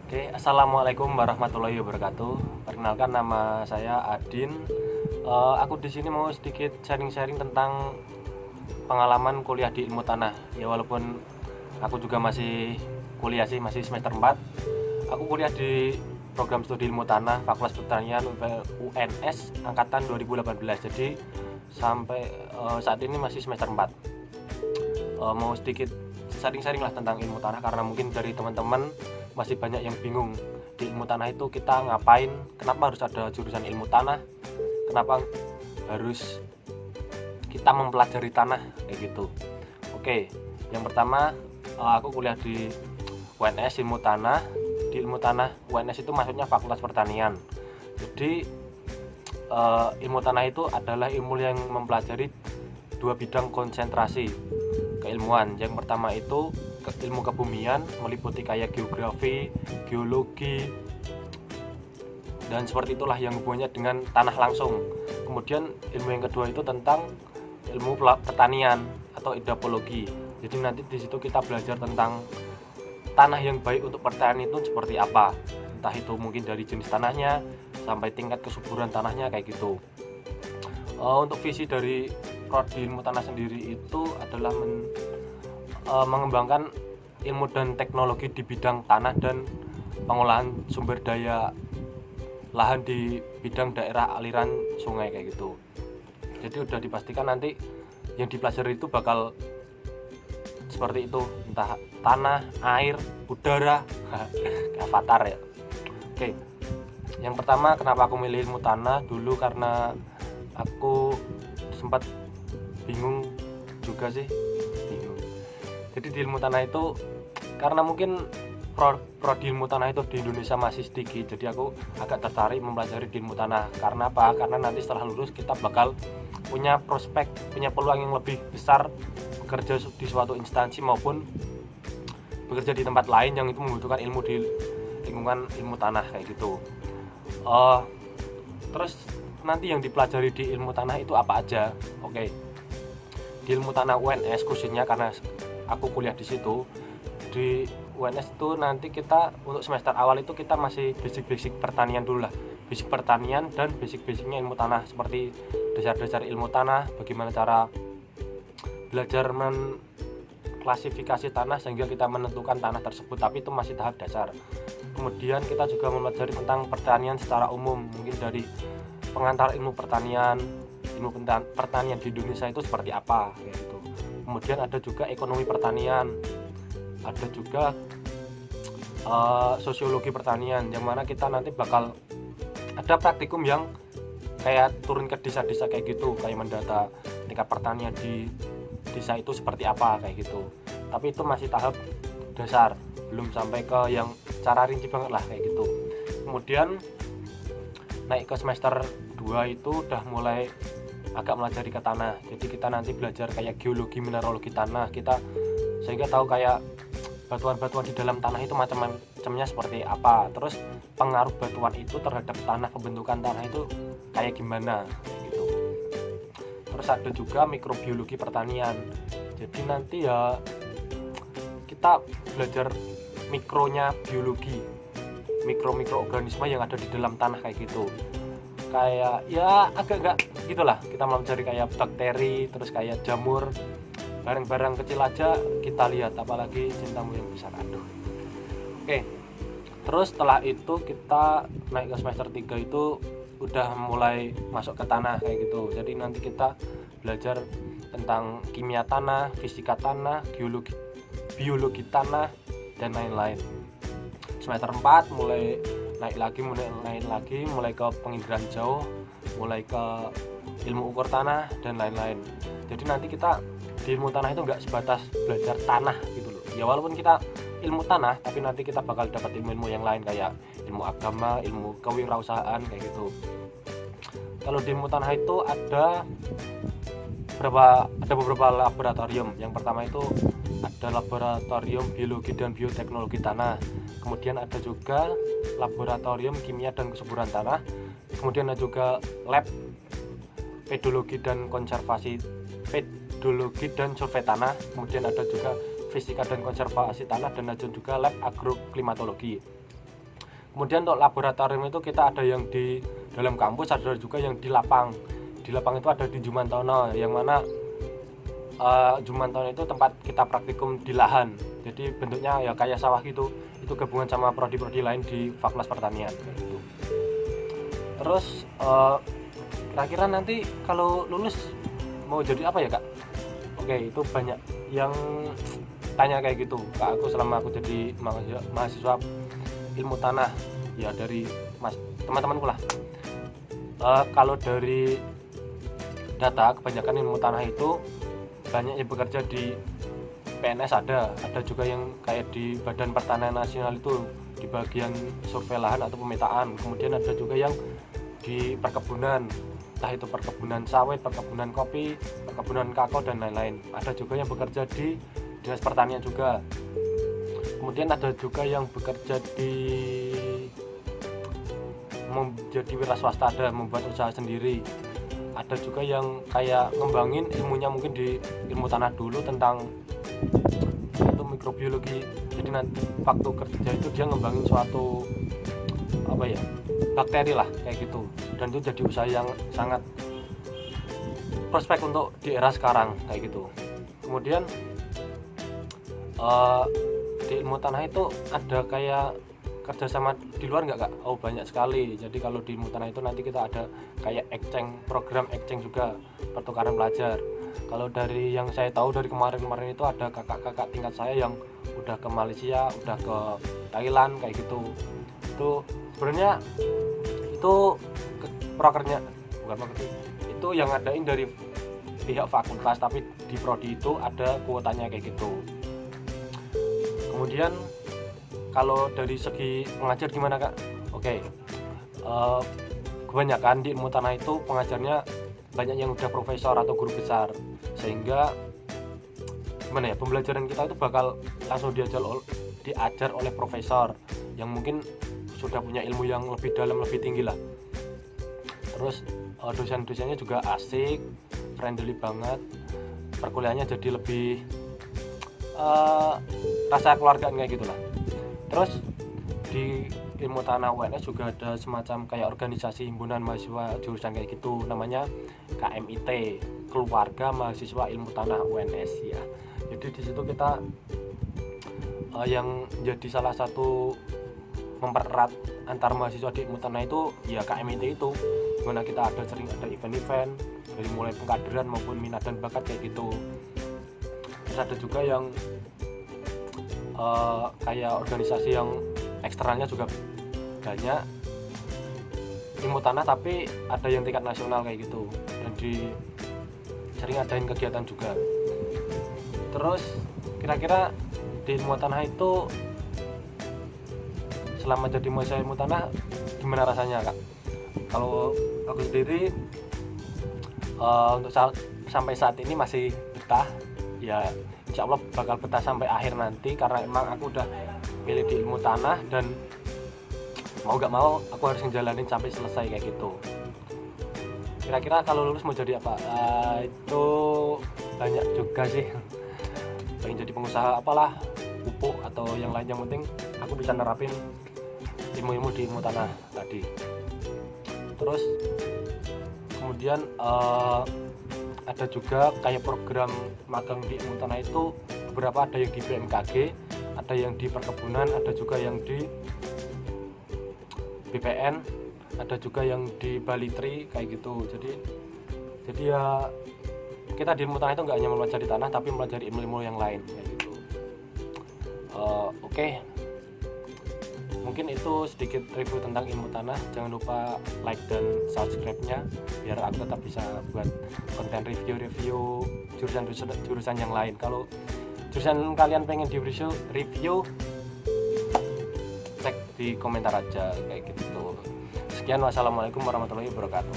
Oke, assalamualaikum warahmatullahi wabarakatuh. Perkenalkan, nama saya Adin. Aku di sini mau sedikit sharing-sharing tentang pengalaman kuliah di ilmu tanah. Ya walaupun aku juga masih kuliah sih, masih semester 4. Aku kuliah di program studi ilmu tanah Fakultas Pertanian UNS angkatan 2018. Jadi sampai saat ini masih semester 4. Mau sedikit sharing-sharing lah tentang ilmu tanah karena mungkin dari teman-teman masih banyak yang bingung di ilmu tanah itu kita ngapain, kenapa harus ada jurusan ilmu tanah, kenapa harus kita mempelajari tanah kayak gitu. Oke, yang pertama, aku kuliah di UNS ilmu tanah. Di ilmu tanah UNS itu maksudnya Fakultas Pertanian. Jadi ilmu tanah itu adalah ilmu yang mempelajari dua bidang konsentrasi keilmuan. Yang pertama itu ilmu kebumian, meliputi kayak geografi, geologi, dan seperti itulah yang hubungannya dengan tanah langsung. Kemudian ilmu yang kedua itu tentang ilmu pertanian atau hidrologi. Jadi nanti di situ kita belajar tentang tanah yang baik untuk pertanian itu seperti apa. Entah itu mungkin dari jenis tanahnya sampai tingkat kesuburan tanahnya kayak gitu. Untuk visi dari prodi ilmu tanah sendiri itu adalah mengembangkan ilmu dan teknologi di bidang tanah dan pengolahan sumber daya lahan di bidang daerah aliran sungai kayak gitu. Jadi udah dipastikan nanti yang dipelajari itu bakal seperti itu, entah tanah, air, udara, kayak avatar ya. Oke, yang pertama kenapa aku milih ilmu tanah dulu, karena aku sempat bingung juga sih. Jadi di ilmu tanah itu karena mungkin prodi ilmu tanah itu di Indonesia masih sedikit, jadi aku agak tertarik mempelajari di ilmu tanah. Karena apa? Karena nanti setelah lulus kita bakal punya prospek, punya peluang yang lebih besar bekerja di suatu instansi maupun bekerja di tempat lain yang itu membutuhkan ilmu di lingkungan ilmu tanah kayak gitu. Terus nanti yang dipelajari di ilmu tanah itu apa aja? Oke. Di ilmu tanah UNS khususnya karena aku kuliah di situ, di UNS itu nanti kita untuk semester awal itu kita masih basic pertanian dulu lah, basic pertanian dan basicnya ilmu tanah, seperti dasar-dasar ilmu tanah, bagaimana cara belajar mengklasifikasi tanah sehingga kita menentukan tanah tersebut, tapi itu masih tahap dasar. Kemudian kita juga mempelajari tentang pertanian secara umum, mungkin dari pengantar ilmu pertanian di Indonesia itu seperti apa kayak gitu. Kemudian ada juga ekonomi pertanian, ada juga sosiologi pertanian, yang mana kita nanti bakal ada praktikum yang kayak turun ke desa-desa kayak gitu, kayak mendata tingkat pertanian di desa itu seperti apa kayak gitu. Tapi itu masih tahap dasar, belum sampai ke yang cara rinci banget lah kayak gitu. Kemudian naik ke semester 2 itu udah mulai agak melajari ke tanah. Jadi kita nanti belajar kayak geologi, mineralogi tanah, kita sehingga tahu kayak batuan-batuan di dalam tanah itu macam-macamnya seperti apa, terus pengaruh batuan itu terhadap tanah, pembentukan tanah itu kayak gimana gitu. Terus ada juga mikrobiologi pertanian. Jadi nanti ya kita belajar mikronya biologi, mikroorganisme yang ada di dalam tanah kayak gitu. Kayak ya agak-agak gitulah, kita mempelajari kayak bakteri, terus kayak jamur, barang-barang kecil aja kita lihat, apalagi cintamu yang besar. Aduh. Oke. Terus setelah itu kita naik ke semester 3 itu udah mulai masuk ke tanah kayak gitu. Jadi nanti kita belajar tentang kimia tanah, fisika tanah, biologi tanah dan lain-lain. Semester 4 mulai naik lagi, mulai ke penginderaan jauh, mulai ke ilmu ukur tanah dan lain-lain. Jadi nanti kita di ilmu tanah itu nggak sebatas belajar tanah gitu loh. Ya walaupun kita ilmu tanah, tapi nanti kita bakal dapat ilmu-ilmu yang lain kayak ilmu agama, ilmu kewirausahaan kayak gitu. Kalau di ilmu tanah itu ada beberapa laboratorium. Yang pertama itu ada laboratorium biologi dan bioteknologi tanah. Kemudian ada juga laboratorium kimia dan kesuburan tanah. Kemudian ada juga lab pedologi dan survei tanah. Kemudian ada juga fisika dan konservasi tanah, dan ada juga lab agroklimatologi. Kemudian untuk laboratorium itu kita ada yang di dalam kampus, ada juga yang di lapang. Di lapang itu ada di Jumantono, yang mana Jumantono itu tempat kita praktikum di lahan. Jadi bentuknya ya kayak sawah gitu. Itu gabungan sama prodi-prodi lain di Fakultas Pertanian gitu. Terus kira-kira nanti kalau lulus mau jadi apa ya Kak? Oke, itu banyak yang tanya kayak gitu Kak aku selama aku jadi mahasiswa ilmu tanah ya, dari teman-temanku lah. Kalau dari data, kebanyakan ilmu tanah itu banyak yang bekerja di PNS, ada juga yang kayak di Badan Pertanian Nasional itu di bagian survei lahan atau pemetaan. Kemudian ada juga yang di perkebunan, entah itu perkebunan sawit, perkebunan kopi, perkebunan kakao dan lain-lain. Ada juga yang bekerja di Dinas Pertanian juga. Kemudian ada juga yang bekerja di menjadi wira swasta, ada membuat usaha sendiri. Ada juga yang kayak ngembangin ilmunya mungkin di ilmu tanah dulu tentang itu mikrobiologi. Jadi nanti waktu kerja itu dia ngembangin suatu apa ya, bakteri lah kayak gitu. Dan itu jadi usaha yang sangat prospek untuk di era sekarang kayak gitu. Kemudian di ilmu tanah itu ada kayak kerjasama di luar nggak Kak? Oh banyak sekali. Jadi kalau di ilmu tanah itu nanti kita ada kayak program exchange juga, pertukaran pelajar. Kalau dari yang saya tahu dari kemarin itu ada kakak-kakak tingkat saya yang udah ke Malaysia, udah ke Thailand kayak gitu. Itu sebenarnya itu prokernya bukan proker, itu yang ngadain dari pihak fakultas, tapi di prodi itu ada kuotanya kayak gitu. Kemudian kalau dari segi pengajar gimana Kak? Oke, kebanyakan di ilmu tanah itu pengajarnya banyak yang udah profesor atau guru besar, sehingga gimana ya, pembelajaran kita itu bakal langsung diajar oleh profesor yang mungkin sudah punya ilmu yang lebih dalam, lebih tinggi lah. Terus dosen-dosennya juga asik, friendly banget, perkuliahannya jadi lebih rasa keluargaan kayak gitulah. Terus di ilmu tanah UNS juga ada semacam kayak organisasi himpunan mahasiswa jurusan kayak gitu, namanya KMIT, Keluarga Mahasiswa Ilmu Tanah UNS ya. Jadi di situ kita yang jadi salah satu mempererat antar mahasiswa di ilmu tanah itu ya KMIT itu, dimana kita sering ada event-event dari mulai pengkaderan maupun minat dan bakat kayak gitu. Terus ada juga yang kayak organisasi yang eksternalnya juga banyak ilmu tanah, tapi ada yang tingkat nasional kayak gitu, dan sering adain kegiatan juga. Terus kira-kira di ilmu tanah itu selama jadi mahasiswa ilmu tanah gimana rasanya Kak? Kalau aku sendiri untuk sampai saat ini masih betah ya, insya Allah bakal betah sampai akhir nanti, karena emang aku udah milih di ilmu tanah dan mau gak mau aku harus ngejalanin sampai selesai kayak gitu. Kira-kira kalau lulus mau jadi apa? Itu banyak juga sih, pengen jadi pengusaha apalah, pupuk atau yang lain, yang penting aku bisa nerapin ilmu-ilmu di ilmu tanah tadi. Terus kemudian ada juga kayak program magang di ilmu tanah itu beberapa, ada yang di BMKG, ada yang di perkebunan, ada juga yang di BPN, ada juga yang di Bali Tri kayak gitu. Jadi ya kita di ilmu tanah itu nggak hanya mempelajari tanah, tapi mempelajari ilmu-ilmu yang lain kayak gitu. Oke. Mungkin itu sedikit review tentang ilmu tanah. Jangan lupa like dan subscribe-nya biar aku tetap bisa buat konten review jurusan yang lain. Kalau jurusan kalian pengen di review, tag di komentar aja kayak gitu. Sekian, wassalamualaikum warahmatullahi wabarakatuh.